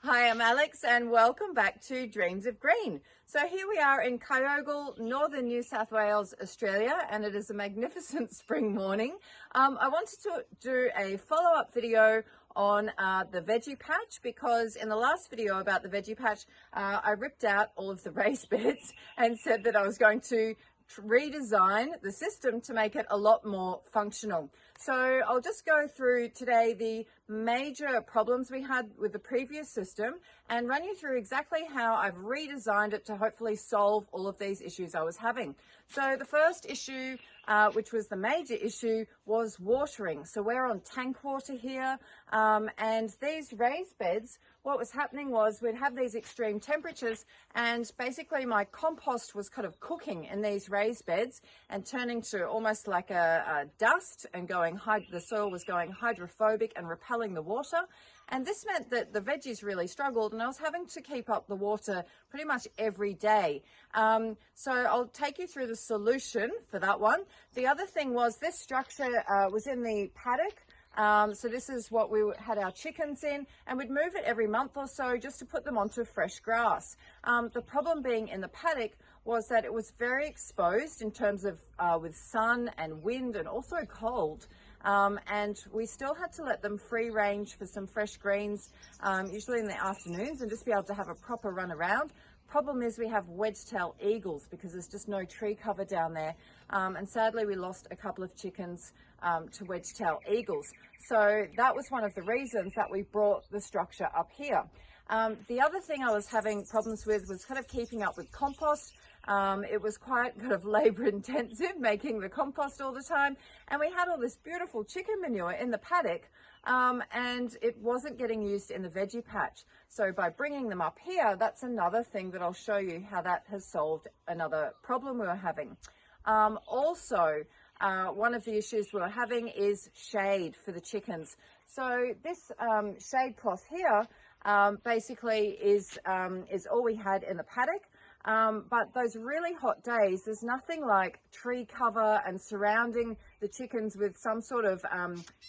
Hi, I'm Alex and welcome back to Dreams of Green. So here we are in Kyogle, northern New South Wales, Australia, and it is a magnificent spring morning. I wanted to do a follow-up video on the veggie patch because in the last video about the veggie patch, I ripped out all of the raised beds and said that I was going to redesign the system to make it a lot more functional. So I'll just go through today the major problems we had with the previous system and run you through exactly how I've redesigned it to hopefully solve all of these issues I was having. So the first issue, which was the major issue, was watering. So we're on tank water here, and these raised beds, what was happening was we'd have these extreme temperatures and basically my compost was kind of cooking in these raised beds and turning to almost like a dust and the soil was going hydrophobic and repelling the water. And this meant that the veggies really struggled and I was having to keep up the water pretty much every day. So I'll take you through the solution for that one. The other thing was this structure was in the paddock. So this is what we had our chickens in, and we'd move it every month or so just to put them onto fresh grass. The problem being in the paddock was that it was very exposed in terms of with sun and wind and also cold. And we still had to let them free range for some fresh greens, usually in the afternoons, and just be able to have a proper run around. Problem is we have wedge-tailed eagles because there's just no tree cover down there. And sadly we lost a couple of chickens to wedge-tailed eagles. So that was one of the reasons that we brought the structure up here. The other thing I was having problems with was kind of keeping up with compost. It was quite kind of labor intensive making the compost all the time, and we had all this beautiful chicken manure in the paddock, and it wasn't getting used in the veggie patch. So by bringing them up here, that's another thing that I'll show you how that has solved another problem we were having. Also, one of the issues we were having is shade for the chickens. So this shade cloth here basically is all we had in the paddock. But those really hot days, there's nothing like tree cover and surrounding the chickens with some sort of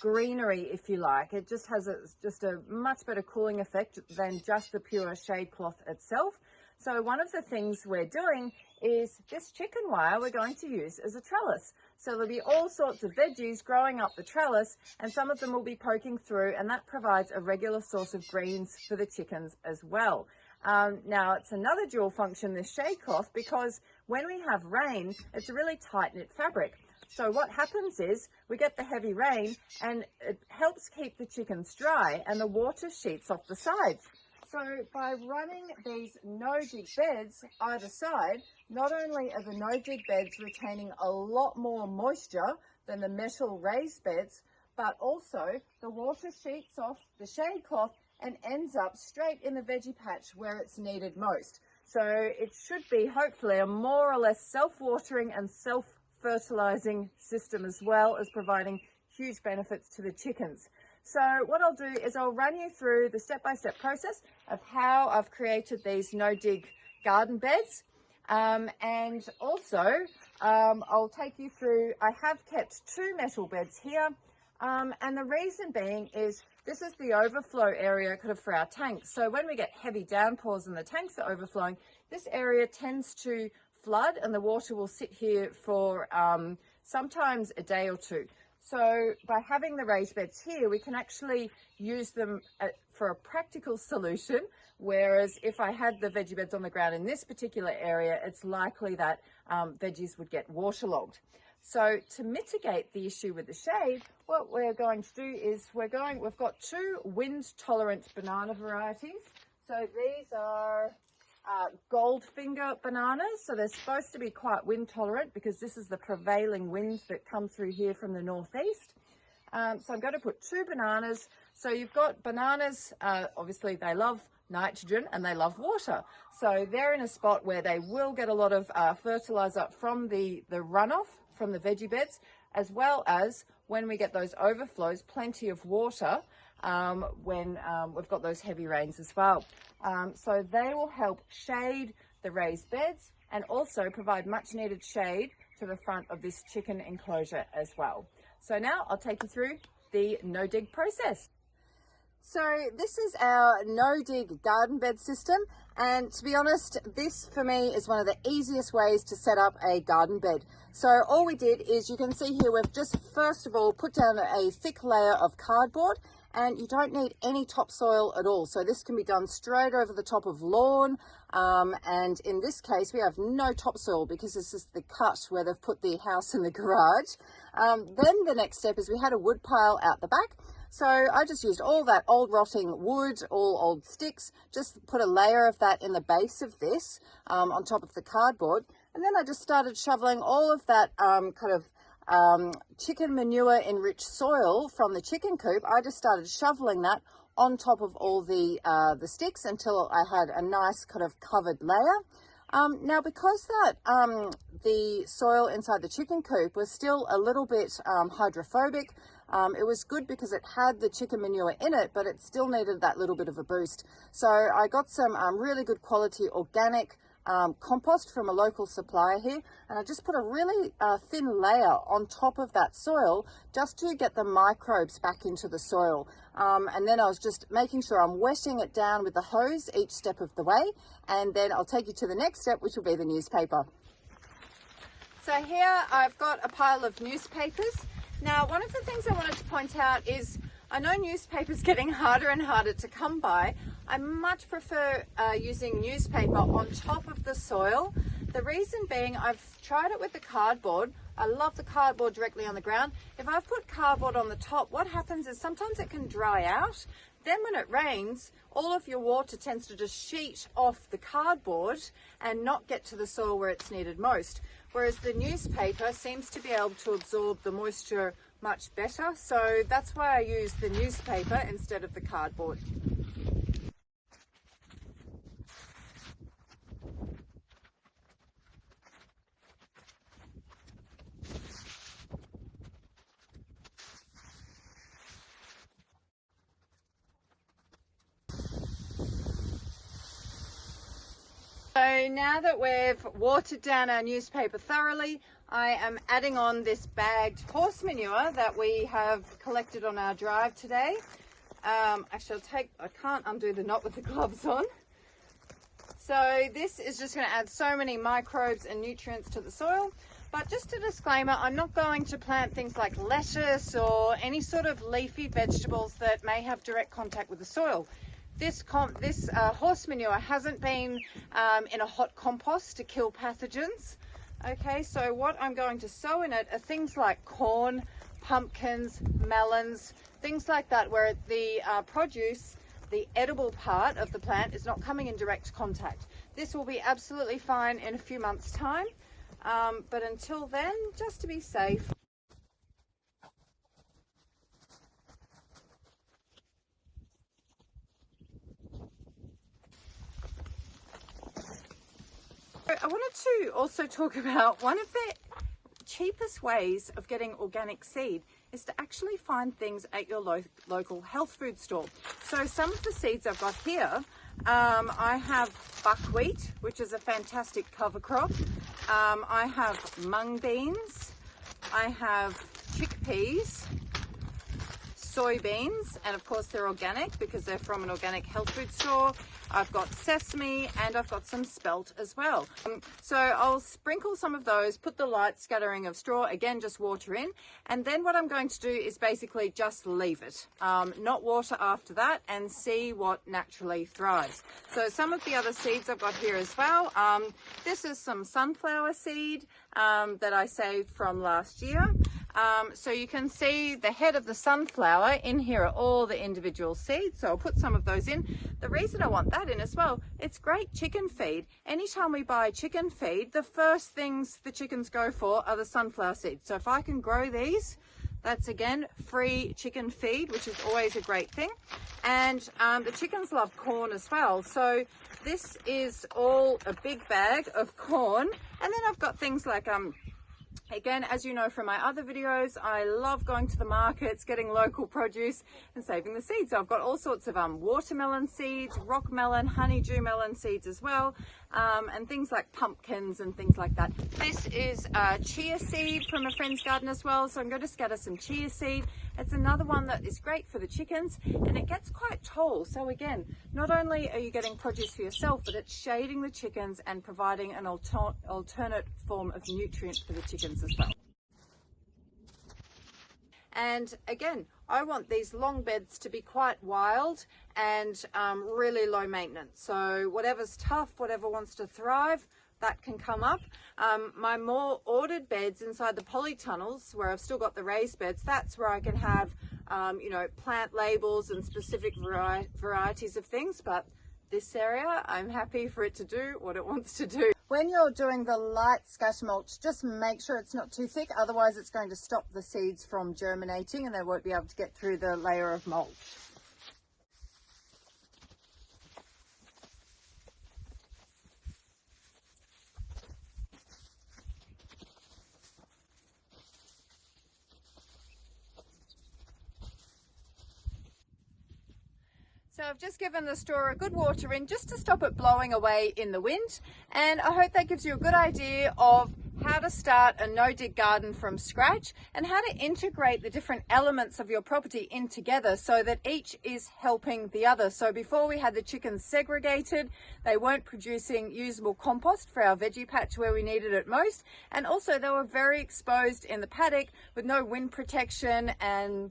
greenery, if you like. It just has a much better cooling effect than just the pure shade cloth itself. So one of the things we're doing is this chicken wire we're going to use as a trellis. So there'll be all sorts of veggies growing up the trellis, and some of them will be poking through, and that provides a regular source of greens for the chickens as well. Now it's another dual function, this shade cloth, because when we have rain, it's a really tight knit fabric. So what happens is we get the heavy rain and it helps keep the chickens dry and the water sheets off the sides. So by running these no-dig beds either side, not only are the no-dig beds retaining a lot more moisture than the metal raised beds, but also the water sheets off the shade cloth and ends up straight in the veggie patch where it's needed most. So it should be hopefully a more or less self-watering and self-fertilizing system, as well as providing huge benefits to the chickens. So what I'll do is I'll run you through the step-by-step process of how I've created these no-dig garden beds. And also I'll take you through, I have kept 2 metal beds here. And the reason being is this is the overflow area kind of for our tanks. So when we get heavy downpours and the tanks are overflowing, this area tends to flood and the water will sit here for sometimes a day or 2. So by having the raised beds here, we can actually use them for a practical solution. Whereas if I had the veggie beds on the ground in this particular area, it's likely that veggies would get waterlogged. So to mitigate the issue with the shade, what we're going to do is we've got 2 wind-tolerant banana varieties. So these are Goldfinger bananas. So they're supposed to be quite wind-tolerant because this is the prevailing winds that come through here from the northeast. So I'm going to put 2 bananas. So you've got bananas, obviously they love nitrogen and they love water. So they're in a spot where they will get a lot of fertilizer from the runoff from the veggie beds, as well as when we get those overflows, plenty of water when we've got those heavy rains as well. So they will help shade the raised beds and also provide much needed shade to the front of this chicken enclosure as well. So now I'll take you through the no-dig process. So this is our no-dig garden bed system, and to be honest, this for me is one of the easiest ways to set up a garden bed. So all we did is, you can see here, we've just first of all put down a thick layer of cardboard, and you don't need any topsoil at all. So this can be done straight over the top of lawn, and in this case we have no topsoil because this is the cut where they've put the house in the garage. Then the next step is, we had a wood pile out the back. So I just used all that old rotting wood, all old sticks, just put a layer of that in the base of this on top of the cardboard. And then I just started shoveling all of that chicken manure enriched soil from the chicken coop. I just started shoveling that on top of all the sticks until I had a nice kind of covered layer. Now, because that the soil inside the chicken coop was still a little bit hydrophobic, it was good because it had the chicken manure in it, but it still needed that little bit of a boost. So I got some really good quality organic compost from a local supplier here, and I just put a really thin layer on top of that soil just to get the microbes back into the soil. And then I was just making sure I'm wetting it down with the hose each step of the way, and then I'll take you to the next step, which will be the newspaper. So here I've got a pile of newspapers. Now, one of the things I wanted to point out is, I know newspapers getting harder and harder to come by. I much prefer using newspaper on top of the soil. The reason being, I've tried it with the cardboard. I love the cardboard directly on the ground. If I've put cardboard on the top, what happens is sometimes it can dry out. Then when it rains, all of your water tends to just sheet off the cardboard and not get to the soil where it's needed most. Whereas the newspaper seems to be able to absorb the moisture much better. So that's why I use the newspaper instead of the cardboard. So now that we've watered down our newspaper thoroughly, I am adding on this bagged horse manure that we have collected on our drive today. Actually, I can't undo the knot with the gloves on. So this is just going to add so many microbes and nutrients to the soil. But just a disclaimer, I'm not going to plant things like lettuce or any sort of leafy vegetables that may have direct contact with the soil. This horse manure hasn't been in a hot compost to kill pathogens. Okay, so what I'm going to sow in it are things like corn, pumpkins, melons, things like that, where the produce, the edible part of the plant, is not coming in direct contact. This will be absolutely fine in a few months' time, but until then, just to be safe. I wanted to also talk about one of the cheapest ways of getting organic seed is to actually find things at your local health food store. So some of the seeds I've got here, I have buckwheat, which is a fantastic cover crop. I have mung beans, I have chickpeas, soybeans, and of course they're organic because they're from an organic health food store. I've got sesame, and I've got some spelt as well. So I'll sprinkle some of those, put the light scattering of straw, again just water in, and then what I'm going to do is basically just leave it, not water after that, and see what naturally thrives. So some of the other seeds I've got here as well. This is some sunflower seed that I saved from last year. So you can see the head of the sunflower. In here are all the individual seeds, so I'll put some of those in. The reason I want that in as well, it's great chicken feed. Anytime we buy chicken feed, the first things the chickens go for are the sunflower seeds. So if I can grow these, that's again free chicken feed, which is always a great thing. And the chickens love corn as well. So this is all a big bag of corn. And then I've got things like Again, as you know from my other videos, I love going to the markets, getting local produce and saving the seeds. So I've got all sorts of watermelon seeds, rock melon, honeydew melon seeds as well, and things like pumpkins and things like that. This is chia seed from a friend's garden as well, so I'm going to scatter some chia seed. It's another one that is great for the chickens, and it gets quite tall. So again, not only are you getting produce for yourself, but it's shading the chickens and providing an alternate form of nutrient for the chickens as well. And again, I want these long beds to be quite wild and really low maintenance. So whatever's tough, whatever wants to thrive, that can come up. My more ordered beds inside the polytunnels, where I've still got the raised beds, that's where I can have you know, plant labels and specific varieties of things. But this area, I'm happy for it to do what it wants to do. When you're doing the light scatter mulch, just make sure it's not too thick, otherwise it's going to stop the seeds from germinating and they won't be able to get through the layer of mulch. So I've just given the straw a good water in just to stop it blowing away in the wind, and I hope that gives you a good idea of how to start a no-dig garden from scratch and how to integrate the different elements of your property in together so that each is helping the other. So before we had the chickens segregated, they weren't producing usable compost for our veggie patch where we needed it most, and also they were very exposed in the paddock with no wind protection and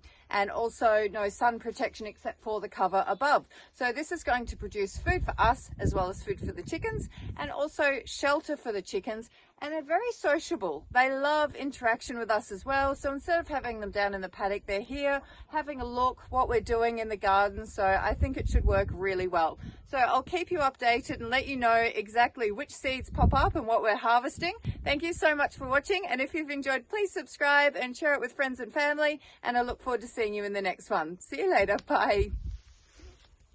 also no sun protection except for the cover above. So this is going to produce food for us as well as food for the chickens, and also shelter for the chickens. And they're very sociable. They love interaction with us as well. So instead of having them down in the paddock, they're here having a look what we're doing in the garden. So I think it should work really well. So I'll keep you updated and let you know exactly which seeds pop up and what we're harvesting. Thank you so much for watching. And if you've enjoyed, please subscribe and share it with friends and family. And I look forward to seeing you in the next one. See you later. Bye.